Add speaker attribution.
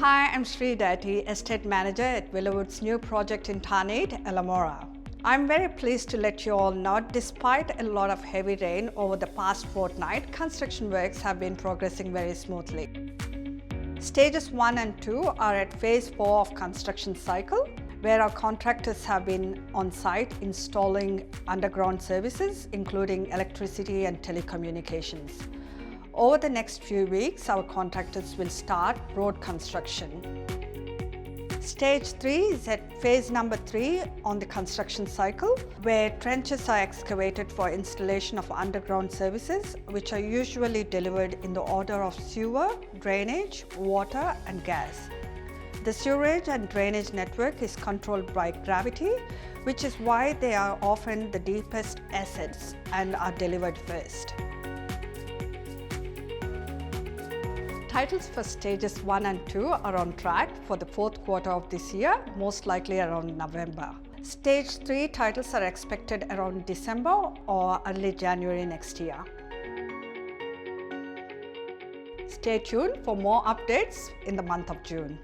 Speaker 1: Hi, I'm Sri Dati, Estate Manager at Willowwood's new project in Tarneit, Alamora. I'm very pleased to let you all know, despite a lot of heavy rain over the past fortnight, construction works have been progressing very smoothly. Stages 1 and 2 are at phase 4 of construction cycle, where our contractors have been on site installing underground services, including electricity and telecommunications. Over the next few weeks, our contractors will start road construction. Stage 3 is at phase number 3 on the construction cycle, where trenches are excavated for installation of underground services, which are usually delivered in the order of sewer, drainage, water, and gas. The sewerage and drainage network is controlled by gravity, which is why they are often the deepest assets and are delivered first. Titles for stages 1 and 2 are on track for the fourth quarter of this year, most likely around November. Stage 3 titles are expected around December or early January next year. Stay tuned for more updates in the month of June.